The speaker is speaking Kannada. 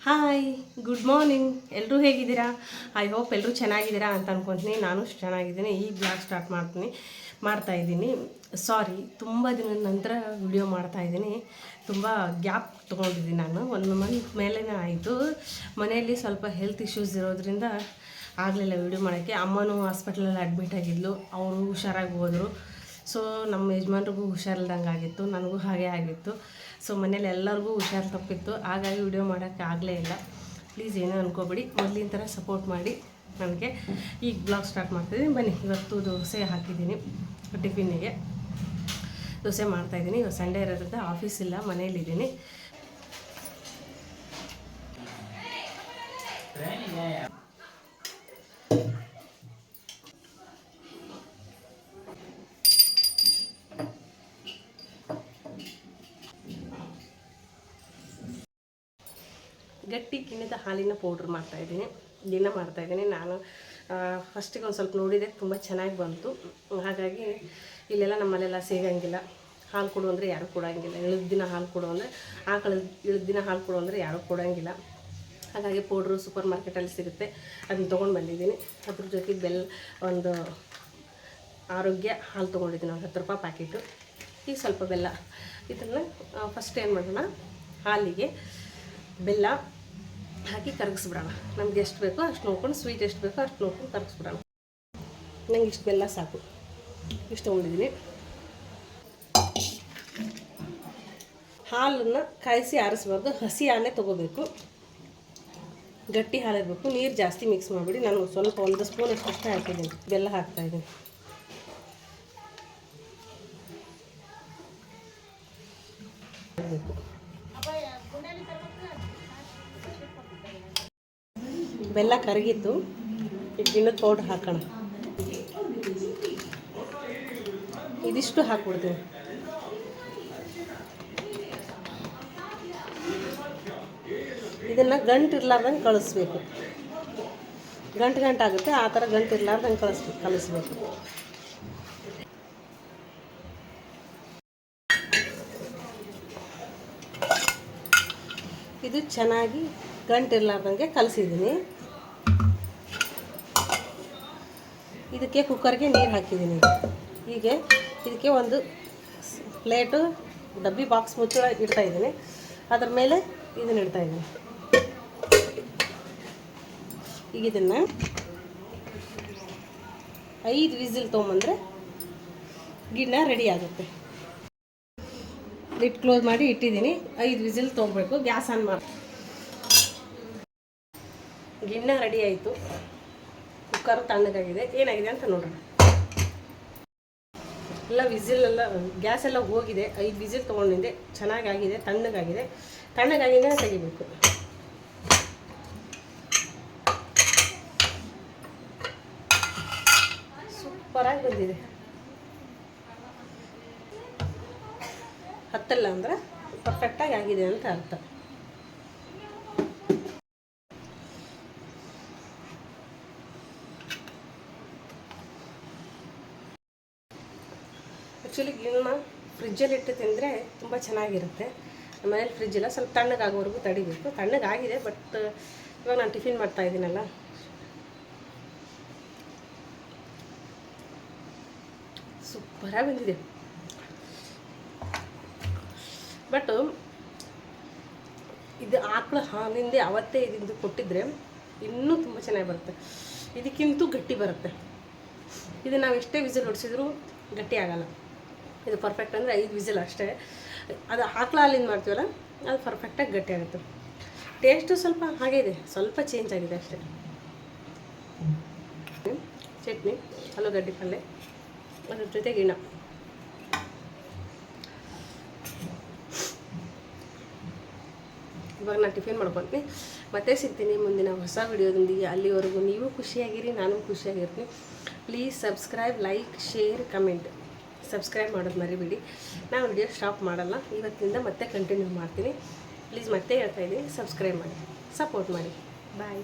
Hi, good morning. ಎಲ್ಲರೂ ಹೇಗಿದ್ದೀರಾ? ಐ ಹೋಪ್ ಎಲ್ಲರೂ ಚೆನ್ನಾಗಿದ್ದೀರಾ ಅಂತ ಅನ್ಕೊತೀನಿ. ನಾನು ಚೆನ್ನಾಗಿದ್ದೀನಿ. ಈ ಬ್ಲಾಗ್ ಸ್ಟಾರ್ಟ್ ಮಾಡ್ತಾಯಿದ್ದೀನಿ. ಸಾರಿ, ತುಂಬ ದಿನದ ನಂತರ ವಿಡಿಯೋ ಮಾಡ್ತಾಯಿದ್ದೀನಿ. ತುಂಬ ಗ್ಯಾಪ್ ತೊಗೊಂಡಿದ್ದೀನಿ. ನಾನು 1 ಮಂತ್ ಮೇಲೇ ಆಯಿತು. ಮನೆಯಲ್ಲಿ ಸ್ವಲ್ಪ ಹೆಲ್ತ್ ಇಶ್ಯೂಸ್ ಇರೋದ್ರಿಂದ ಆಗಲಿಲ್ಲ ವಿಡಿಯೋ ಮಾಡೋಕ್ಕೆ. ಅಮ್ಮನೂ ಹಾಸ್ಪಿಟ್ಲಲ್ಲಿ ಅಡ್ಮಿಟ್ ಆಗಿದ್ಲು. ಅವರು ಹುಷಾರಾಗಿ ಹೋದರು. ಸೊ ನಮ್ಮ ಯಜಮಾನ್ರಿಗೂ ಹುಷಾರಿಲ್ದಂಗೆ ಆಗಿತ್ತು, ನನಗೂ ಹಾಗೆ ಆಗಿತ್ತು. ಸೊ ಮನೇಲಿ ಎಲ್ಲರಿಗೂ ಹುಷಾರು ತಪ್ಪಿತ್ತು. ಹಾಗಾಗಿ ವಿಡಿಯೋ ಮಾಡೋಕ್ಕೆ ಆಗಲೇ ಇಲ್ಲ. ಪ್ಲೀಸ್ ಏನೂ ಅನ್ಕೋಬೇಡಿ, ಮೊದಲಿನ ಥರ ಸಪೋರ್ಟ್ ಮಾಡಿ ನನಗೆ. ಈಗ ಬ್ಲಾಗ್ ಸ್ಟಾರ್ಟ್ ಮಾಡ್ತಿದ್ದೀನಿ. ಬನ್ನಿ, ಇವತ್ತು ದೋಸೆ ಹಾಕಿದ್ದೀನಿ. ಟಿಫಿನಿಗೆ ದೋಸೆ ಮಾಡ್ತಾಯಿದ್ದೀನಿ. ಇವತ್ತು ಸಂಡೇ ಇರೋದ್ರಿಂದ ಆಫೀಸ್ ಇಲ್ಲ, ಮನೇಲಿದ್ದೀನಿ. ಗಟ್ಟಿ ಕಿಣಿದ ಹಾಲಿನ ಪೌಡ್ರ್ ಮಾಡ್ತಾಯಿದ್ದೀನಿ. ದಿನ ಮಾಡ್ತಾಯಿದ್ದೀನಿ. ನಾನು ಫಸ್ಟಿಗೆ ಒಂದು ಸ್ವಲ್ಪ ನೋಡಿದೆ, ತುಂಬ ಚೆನ್ನಾಗಿ ಬಂತು. ಹಾಗಾಗಿ ಇಲ್ಲೆಲ್ಲ ನಮ್ಮಲ್ಲೆಲ್ಲ ಸಿಗಂಗಿಲ್ಲ. ಹಾಲು ಕೊಡು ಅಂದರೆ ಯಾರೂ ಕೊಡೋಂಗಿಲ್ಲ. ಇಳಿದ ದಿನ ಹಾಲು ಕೊಡು ಅಂದರೆ ಇಳಿದ ದಿನ ಹಾಲು ಕೊಡು ಅಂದರೆ ಯಾರೂ ಕೊಡೋಂಗಿಲ್ಲ. ಹಾಗಾಗಿ ಪೌಡ್ರು ಸೂಪರ್ ಮಾರ್ಕೆಟಲ್ಲಿ ಸಿಗುತ್ತೆ, ಅದನ್ನ ತೊಗೊಂಡು ಬಂದಿದ್ದೀನಿ. ಅದ್ರ ಜೊತೆಗೆ ಒಂದು ಆರೋಗ್ಯ ಹಾಲು ತೊಗೊಂಡಿದ್ದೀನಿ, 10 ರೂಪಾಯಿ ಪ್ಯಾಕೆಟು. ಈಗ ಸ್ವಲ್ಪ ಬೆಲ್ಲ. ಇದನ್ನು ಫಸ್ಟ್ ಏನು ಮಾಡೋಣ, ಹಾಲಿಗೆ ಬೆಲ್ಲ ಹಾಕಿ ಕರಗಿಸ್ಬಿಡೋಣ. ನಮ್ಗೆ ಎಷ್ಟು ಬೇಕೋ ಅಷ್ಟು ನೋಡ್ಕೊಂಡು, ಸ್ವೀಟ್ ಎಷ್ಟು ಬೇಕೋ ಅಷ್ಟು ನೋಡ್ಕೊಂಡು ಕರಗಿಸ್ಬಿಡೋಣ. ನಂಗೆ ಇಷ್ಟು ಬೆಲ್ಲ ಸಾಕು, ಇಷ್ಟು ತೊಗೊಂಡಿದ್ದೀನಿ. ಹಾಲನ್ನು ಕಾಯಿಸಿ ಆರಿಸ್ಬಾರ್ದು, ಹಸಿ ಹಾಲೇ ತೊಗೋಬೇಕು. ಗಟ್ಟಿ ಹಾಲಿರಬೇಕು. ನೀರು ಜಾಸ್ತಿ ಮಿಕ್ಸ್ ಮಾಡಿಬಿಡಿ. ನಾನು ಸ್ವಲ್ಪ 1 ಸ್ಪೂನ್ ಅಷ್ಟೇ ಹಾಕಿದ್ದೀನಿ. ಬೆಲ್ಲ ಹಾಕ್ತಾಯಿದ್ದೀನಿ. ಬೆಲ್ಲ ಕರಗಿತ್ತು. ಈಗ ಗಿಣ್ಣದ ಪೌಡ್ರ್ ಹಾಕೋಣ. ಇದಿಷ್ಟು ಹಾಕ್ಬಿಡ್ತೀನಿ. ಇದನ್ನು ಗಂಟು ಇರ್ಲಾರ್ದಂಗೆ ಕಳಿಸ್ಬೇಕು. ಗಂಟಾಗುತ್ತೆ. ಆ ಥರ ಗಂಟು ಇರ್ಲಾರ್ದಂಗೆ ಕಲಿಸ್ಬೇಕು. ಇದು ಚೆನ್ನಾಗಿ ಗಂಟು ಇರ್ಲಾರ್ದಂಗೆ ಕಲಿಸಿದ್ದೀನಿ. ಇದಕ್ಕೆ ಕುಕ್ಕರ್ಗೆ ನೀರು ಹಾಕಿದ್ದೀನಿ. ಹೀಗೆ ಇದಕ್ಕೆ ಒಂದು ಪ್ಲೇಟು ಡಬ್ಬಿ ಬಾಕ್ಸ್ ಮುಚ್ಚಳ ಇಡ್ತಾಯಿದ್ದೀನಿ. ಅದ್ರ ಮೇಲೆ ಇದನ್ನು ಇಡ್ತಾಯಿದ್ದೀನಿ. ಈಗ ಇದನ್ನು 5 ವಿಸಿಲ್ ತೊಗೊಂಬಂದರೆ ಗಿಣ್ಣ ರೆಡಿ ಆಗುತ್ತೆ. ಲಿಡ್ ಕ್ಲೋಸ್ ಮಾಡಿ ಇಟ್ಟಿದ್ದೀನಿ. 5 ವಿಸಿಲ್ ತೊಗೊಬೇಕು. ಗ್ಯಾಸ್ ಆನ್ ಮಾಡಿ. ಗಿಣ್ಣ ರೆಡಿ ಆಯಿತು. ಕುಕ್ಕರ್ ತಣ್ಣಗಾಗಿದೆ. ಏನಾಗಿದೆ ಅಂತ ನೋಡೋಣ. ಎಲ್ಲ ವಿಸಿಲೆಲ್ಲ ಗ್ಯಾಸ್ ಎಲ್ಲ ಹೋಗಿದೆ. 5 ವಿಸಿಲ್ ತೊಗೊಂಡಿದ್ದೆ. ಚೆನ್ನಾಗಾಗಿದೆ, ತಣ್ಣಗಾಗಿದೆ. ತೆಗಿಬೇಕು. ಸೂಪರಾಗಿ ಬಂದಿದೆ. ಹತ್ತಲ್ಲ ಅಂದರೆ ಪರ್ಫೆಕ್ಟಾಗಿ ಆಗಿದೆ ಅಂತ ಅರ್ಥ. ಆ್ಯಕ್ಚುಲಿ ಗಿಣ್ಣ ಫ್ರಿಜ್ಜಲ್ಲಿ ಇಟ್ಟು ತಿಂದರೆ ತುಂಬ ಚೆನ್ನಾಗಿರುತ್ತೆ. ನಮ್ಮ ಮನೇಲಿ ಫ್ರಿಜ್ ಇಲ್ಲ, ಸ್ವಲ್ಪ ತಣ್ಣಗಾಗೋವರೆಗೂ ತಡಿಬೇಕು. ತಣ್ಣಗಾಗಿದೆ, ಬಟ್ ಇವಾಗ ನಾನು ಟಿಫಿನ್ ಮಾಡ್ತಾಯಿದ್ದೀನಲ್ಲ. ಸೂಪರಾಗಿ ಬಂದಿದೆ. ಬಟ್ ಇದು ಆಕಳ ಹಾಲಿಂದೆ ಅವತ್ತೇ ಇದರಿಂದ ಕೊಟ್ಟಿದ್ರೆ ಇನ್ನೂ ತುಂಬ ಚೆನ್ನಾಗಿ ಬರುತ್ತೆ. ಇದಕ್ಕಿಂತೂ ಗಟ್ಟಿ ಬರುತ್ತೆ. ಇದು ನಾವು ಎಷ್ಟೇ ವಿಸಿಲ್ ಹೊಡಿಸಿದ್ರು ಗಟ್ಟಿ ಆಗೋಲ್ಲ. ಇದು ಪರ್ಫೆಕ್ಟ್ ಅಂದರೆ 5 ವಿಸಿಲ್ ಅಷ್ಟೇ. ಅದು ಆಕಳ ಹಾಲಿಂದ ಮಾಡ್ತೀವಲ್ಲ, ಅದು ಪರ್ಫೆಕ್ಟಾಗಿ ಗಟ್ಟಿ ಆಗುತ್ತೆ. ಟೇಸ್ಟು ಸ್ವಲ್ಪ ಹಾಗೆ ಇದೆ, ಸ್ವಲ್ಪ ಚೇಂಜ್ ಆಗಿದೆ ಅಷ್ಟೇ. ಚಟ್ನಿ, ಆಲೂಗಡ್ಡೆ ಪಲ್ಯ, ಅದ್ರ ಜೊತೆ ಗಿಣ್ಣ. ಇವಾಗ ನಾನು ಟಿಫಿನ್ ಮಾಡ್ಕೊತೀನಿ. ಮತ್ತೆ ಸಿಗ್ತೀನಿ ಮುಂದಿನ ಹೊಸ ವಿಡಿಯೋದೊಂದಿಗೆ. ಅಲ್ಲಿವರೆಗೂ ನೀವು ಖುಷಿಯಾಗಿರಿ, ನಾನು ಖುಷಿಯಾಗಿರ್ತೀನಿ. Please subscribe, like, share, comment. Subscribe ಮಾಡೋದು ಮರಿಬೇಡಿ. ನಾನು ವಿಡಿಯೋ ಸ್ಟಾಪ್ ಮಾಡಲ್ಲ. ಇವತ್ತಿಂದ ಮತ್ತೆ ಕಂಟಿನ್ಯೂ ಮಾಡ್ತೀನಿ. ಪ್ಲೀಸ್ ಮತ್ತೆ ಹೇಳ್ತಾಯಿದ್ದೀನಿ, ಸಬ್ಸ್ಕ್ರೈಬ್ ಮಾಡಿ, ಸಪೋರ್ಟ್ ಮಾಡಿ. ಬಾಯ್.